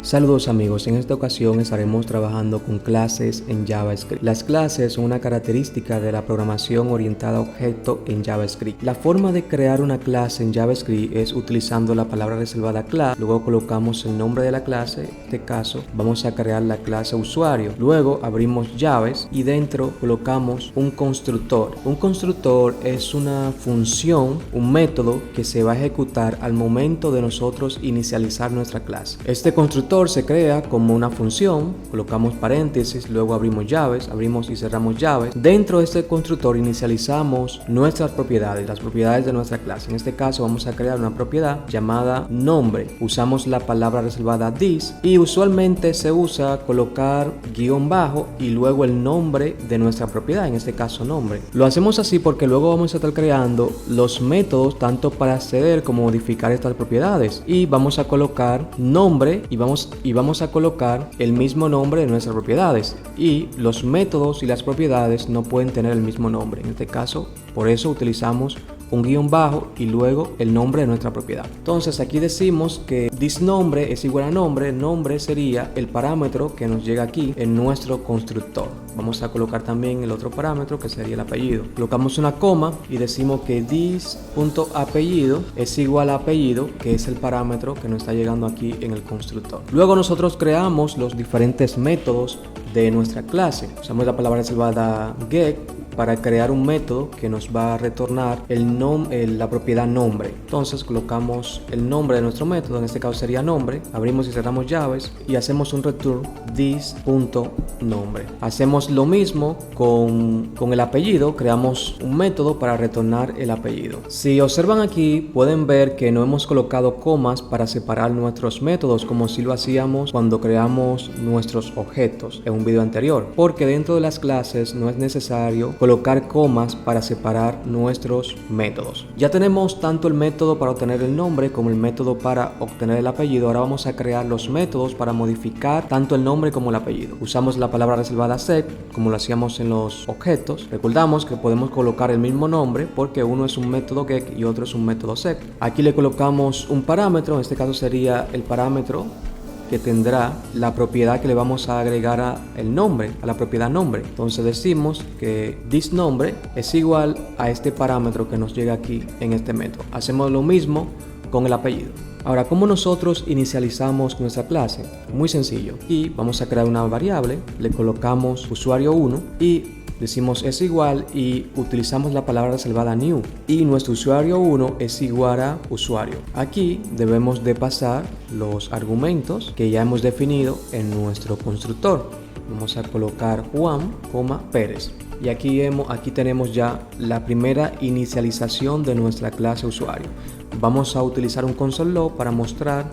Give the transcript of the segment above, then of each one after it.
Saludos amigos, en esta ocasión estaremos trabajando con clases en JavaScript. Las clases son una característica de la programación orientada a objetos en JavaScript. La forma de crear una clase en JavaScript es utilizando la palabra reservada class, luego colocamos el nombre de la clase, en este caso vamos a crear la clase usuario, luego abrimos llaves y dentro colocamos un constructor. Un constructor es una función, un método que se va a ejecutar al momento de nosotros inicializar nuestra clase. Este constructor se crea como una función, colocamos paréntesis, luego abrimos llaves, abrimos y cerramos llaves. Dentro de este constructor inicializamos nuestras propiedades, las propiedades de nuestra clase. En este caso vamos a crear una propiedad llamada nombre. Usamos la palabra reservada this y usualmente se usa colocar guión bajo y luego el nombre de nuestra propiedad, en este caso nombre. Lo hacemos así porque luego vamos a estar creando los métodos tanto para acceder como modificar estas propiedades y vamos a colocar nombre y vamos a colocar el mismo nombre de nuestras propiedades, y los métodos y las propiedades no pueden tener el mismo nombre. En este caso, por eso utilizamos un guión bajo y luego el nombre de nuestra propiedad. Entonces aquí decimos que this nombre es igual a nombre. Nombre sería el parámetro que nos llega aquí en nuestro constructor. Vamos a colocar también el otro parámetro que sería el apellido. Colocamos una coma y decimos que this.apellido es igual a apellido, que es el parámetro que nos está llegando aquí en el constructor. Luego nosotros creamos los diferentes métodos de nuestra clase. Usamos la palabra reservada get para crear un método que nos va a retornar la propiedad nombre. Entonces colocamos el nombre de nuestro método, en este caso sería nombre, abrimos y cerramos llaves y hacemos un return this.nombre. Hacemos lo mismo con el apellido, creamos un método para retornar el apellido. Si observan aquí pueden ver que no hemos colocado comas para separar nuestros métodos como si lo hacíamos cuando creamos nuestros objetos en un video anterior, porque dentro de las clases no es necesario colocar comas para separar nuestros métodos. Ya tenemos tanto el método para obtener el nombre como el método para obtener el apellido. Ahora vamos a crear los métodos para modificar tanto el nombre como el apellido. Usamos la palabra reservada set como lo hacíamos en los objetos. Recordamos que podemos colocar el mismo nombre porque uno es un método get y otro es un método set. Aquí le colocamos un parámetro, en este caso sería el parámetro que tendrá la propiedad que le vamos a agregar a el nombre, a la propiedad nombre. Entonces decimos que this nombre es igual a este parámetro que nos llega aquí en este método. Hacemos lo mismo con el apellido. Ahora, ¿cómo nosotros inicializamos nuestra clase? Muy sencillo. Y vamos a crear una variable, le colocamos usuario 1 y decimos es igual y utilizamos la palabra reservada new y nuestro usuario 1 es igual a usuario. Aquí debemos de pasar los argumentos que ya hemos definido en nuestro constructor. Vamos a colocar Juan, Pérez. Y aquí tenemos ya la primera inicialización de nuestra clase usuario. Vamos a utilizar un console log para mostrar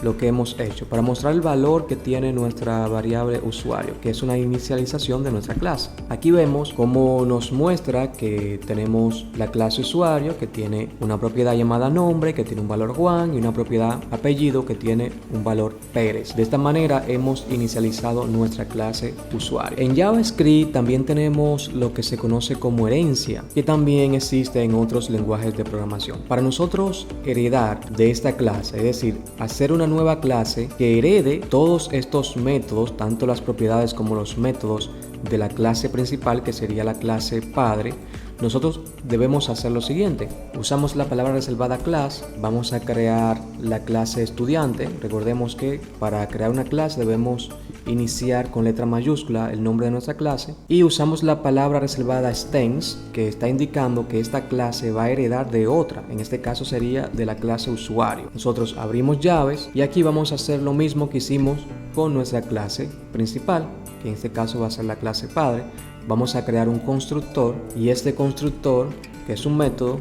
lo que hemos hecho, para mostrar el valor que tiene nuestra variable usuario, que es una inicialización de nuestra clase. Aquí vemos cómo nos muestra que tenemos la clase usuario que tiene una propiedad llamada nombre que tiene un valor Juan y una propiedad apellido que tiene un valor Pérez. De esta manera hemos inicializado nuestra clase usuario. En JavaScript también tenemos lo que se conoce como herencia, que también existe en otros lenguajes de programación. Para nosotros heredar de esta clase, es decir, hacer una nueva clase que herede todos estos métodos, tanto las propiedades como los métodos de la clase principal, que sería la clase padre, nosotros debemos hacer lo siguiente. Usamos la palabra reservada class, vamos a crear la clase estudiante. Recordemos que para crear una clase debemos iniciar con letra mayúscula el nombre de nuestra clase y usamos la palabra reservada extends, que está indicando que esta clase va a heredar de otra, en este caso sería de la clase usuario. Nosotros abrimos llaves y aquí vamos a hacer lo mismo que hicimos con nuestra clase principal, que en este caso va a ser la clase padre. Vamos a crear un constructor y este constructor, que es un método,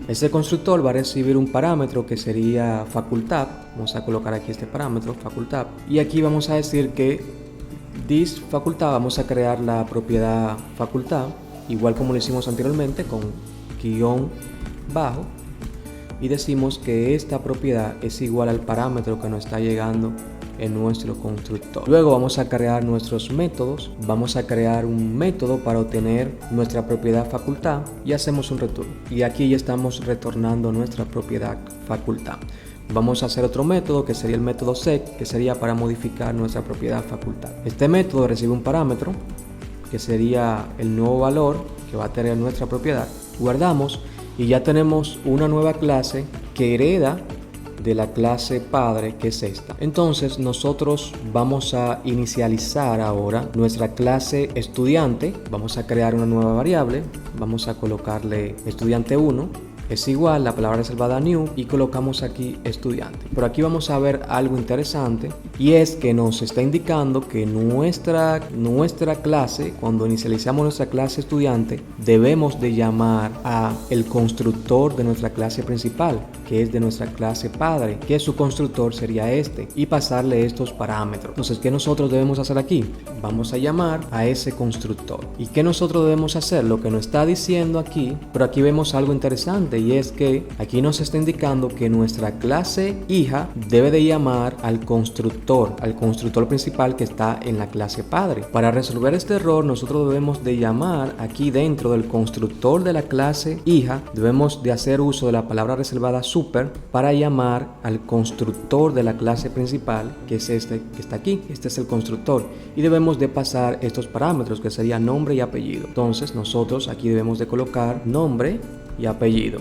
este constructor va a recibir un parámetro que sería facultad. Vamos a colocar aquí este parámetro, facultad, y aquí vamos a decir que this facultad, vamos a crear la propiedad facultad, igual como lo hicimos anteriormente con guión bajo, y decimos que esta propiedad es igual al parámetro que nos está llegando en nuestro constructor. Luego vamos a crear nuestros métodos. Vamos a crear un método para obtener nuestra propiedad facultad y hacemos un return. Y aquí ya estamos retornando nuestra propiedad facultad. vamos a hacer otro método que sería el método set, que sería para modificar nuestra propiedad facultad. Este método recibe un parámetro que sería el nuevo valor que va a tener nuestra propiedad. Guardamos y ya tenemos una nueva clase que hereda de la clase padre, que es esta. Entonces nosotros vamos a inicializar ahora nuestra clase estudiante. Vamos a crear una nueva variable, vamos a colocarle estudiante 1 es igual, la palabra reservada new, y colocamos aquí estudiante. Pero aquí vamos a ver algo interesante, y es que nos está indicando que nuestra clase, cuando inicializamos nuestra clase estudiante, debemos de llamar a el constructor de nuestra clase principal, que es de nuestra clase padre, que su constructor sería este, y pasarle estos parámetros. Entonces, ¿qué nosotros debemos hacer aquí? Vamos a llamar a ese constructor. ¿Y qué nosotros debemos hacer? Lo que nos está diciendo aquí, pero aquí vemos algo interesante, y es que aquí nos está indicando que nuestra clase hija debe de llamar al constructor principal que está en la clase padre. Para resolver este error, nosotros debemos de llamar aquí dentro del constructor de la clase hija, debemos de hacer uso de la palabra reservada super para llamar al constructor de la clase principal, que es este que está aquí. Este es el constructor, y debemos de pasar estos parámetros, que sería nombre y apellido. Entonces nosotros aquí debemos de colocar nombre y apellido,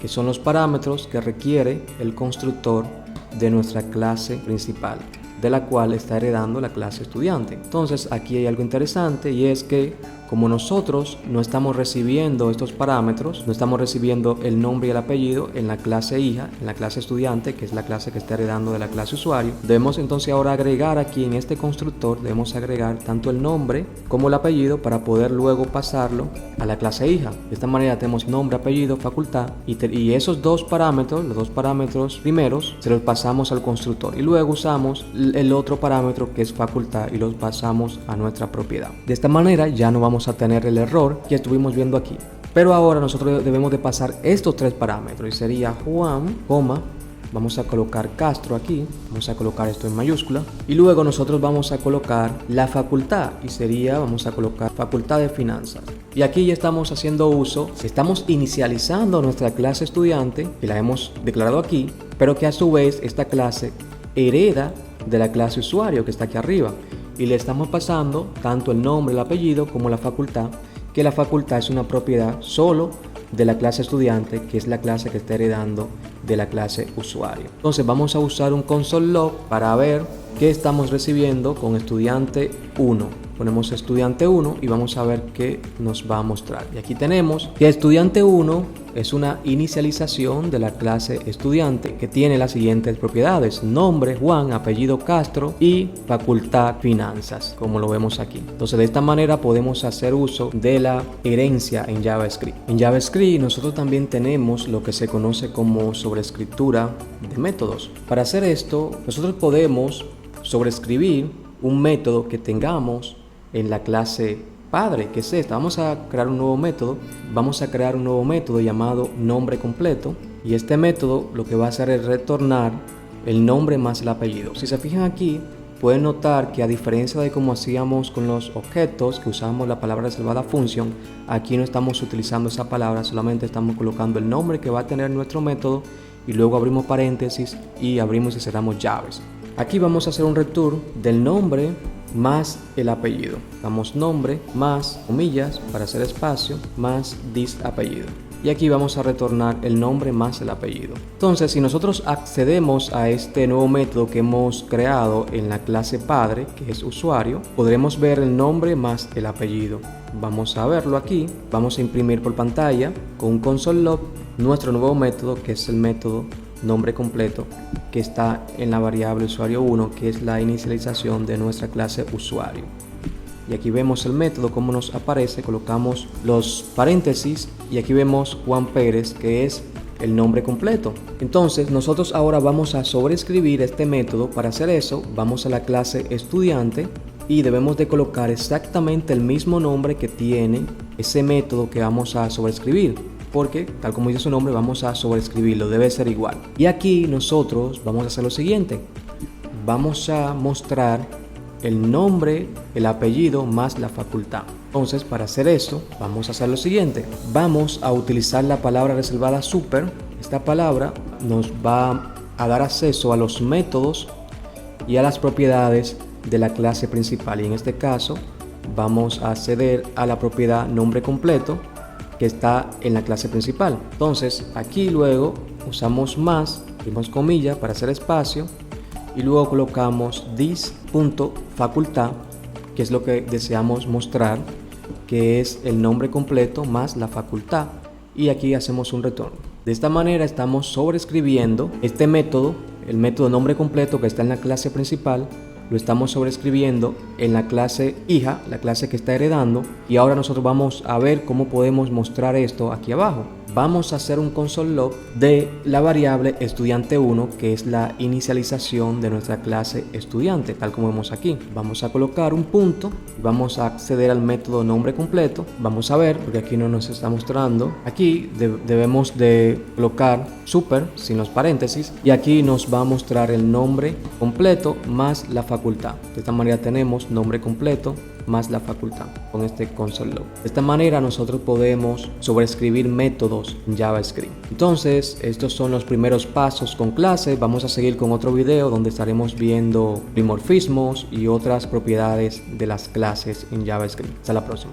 que son los parámetros que requiere el constructor de nuestra clase principal, de la cual está heredando la clase estudiante. Entonces aquí hay algo interesante, y es que como nosotros no estamos recibiendo estos parámetros, no estamos recibiendo el nombre y el apellido en la clase hija, en la clase estudiante, que es la clase que está heredando de la clase usuario, debemos entonces ahora agregar aquí en este constructor, debemos agregar tanto el nombre como el apellido para poder luego pasarlo a la clase hija. De esta manera tenemos nombre, apellido, facultad, y esos dos parámetros, los dos parámetros primeros, se los pasamos al constructor, y luego usamos el otro parámetro que es facultad y los pasamos a nuestra propiedad. De esta manera ya no vamos a tener el error que estuvimos viendo aquí. Pero ahora nosotros debemos de pasar estos tres parámetros, y sería Juan, vamos a colocar Castro aquí, vamos a colocar esto en mayúscula, y luego nosotros vamos a colocar la facultad, y sería, vamos a colocar facultad de finanzas. Y aquí ya estamos haciendo uso, estamos inicializando nuestra clase estudiante, que la hemos declarado aquí, pero que a su vez esta clase hereda de la clase usuario, que está aquí arriba, y le estamos pasando tanto el nombre, el apellido como la facultad, que la facultad es una propiedad solo de la clase estudiante, que es la clase que está heredando de la clase usuario. Entonces vamos a usar un console log para ver qué estamos recibiendo con estudiante 1. Ponemos estudiante 1 y vamos a ver qué nos va a mostrar. Y aquí tenemos que estudiante 1 es una inicialización de la clase estudiante que tiene las siguientes propiedades: nombre Juan, apellido Castro y facultad finanzas, como lo vemos aquí. Entonces de esta manera podemos hacer uso de la herencia en JavaScript. En JavaScript nosotros también tenemos lo que se conoce como sobreescritura de métodos. Para hacer esto, nosotros podemos sobreescribir un método que tengamos en la clase padre, que es esta. Vamos a crear un nuevo método, llamado nombre completo, y este método lo que va a hacer es retornar el nombre más el apellido. Si se fijan aquí, pueden notar que a diferencia de como hacíamos con los objetos, que usamos la palabra reservada function, aquí no estamos utilizando esa palabra, solamente estamos colocando el nombre que va a tener nuestro método, y luego abrimos paréntesis y abrimos y cerramos llaves. Aquí vamos a hacer un return del nombre más el apellido. Damos nombre más comillas para hacer espacio más this apellido. Y aquí vamos a retornar el nombre más el apellido. Entonces, si nosotros accedemos a este nuevo método que hemos creado en la clase padre, que es usuario, podremos ver el nombre más el apellido. Vamos a verlo aquí. Vamos a imprimir por pantalla con un console log nuestro nuevo método, que es el método nombre completo, que está en la variable usuario 1, que es la inicialización de nuestra clase usuario. Y aquí vemos el método como nos aparece, colocamos los paréntesis y aquí vemos Juan Pérez, que es el nombre completo. Entonces nosotros ahora vamos a sobreescribir este método. Para hacer eso vamos a la clase estudiante y debemos de colocar exactamente el mismo nombre que tiene ese método que vamos a sobreescribir, porque tal como dice su nombre vamos a sobreescribirlo, debe ser igual. Y aquí nosotros vamos a hacer lo siguiente: vamos a mostrar el nombre, el apellido más la facultad. Entonces, para hacer eso vamos a hacer lo siguiente: vamos a utilizar la palabra reservada super. Esta palabra nos va a dar acceso a los métodos y a las propiedades de la clase principal, y en este caso vamos a acceder a la propiedad nombre completo que está en la clase principal. Entonces aquí luego usamos más, abrimos comillas para hacer espacio y luego colocamos this.facultad, que es lo que deseamos mostrar, que es el nombre completo más la facultad, y aquí hacemos un retorno. De esta manera estamos sobreescribiendo este método, el método nombre completo que está en la clase principal, lo estamos sobreescribiendo en la clase hija, la clase que está heredando, y ahora nosotros vamos a ver cómo podemos mostrar esto aquí abajo. Vamos a hacer un console log de la variable estudiante1, que es la inicialización de nuestra clase estudiante, tal como vemos aquí. Vamos a colocar un punto, vamos a acceder al método nombre completo. Vamos a ver, porque aquí no nos está mostrando, aquí debemos de colocar super sin los paréntesis, y aquí nos va a mostrar el nombre completo más la facultad. De esta manera tenemos nombre completo más la facultad con este console log. De esta manera nosotros podemos sobreescribir métodos en JavaScript. Entonces, estos son los primeros pasos con clases. Vamos a seguir con otro video donde estaremos viendo dimorfismos y otras propiedades de las clases en JavaScript. Hasta la próxima.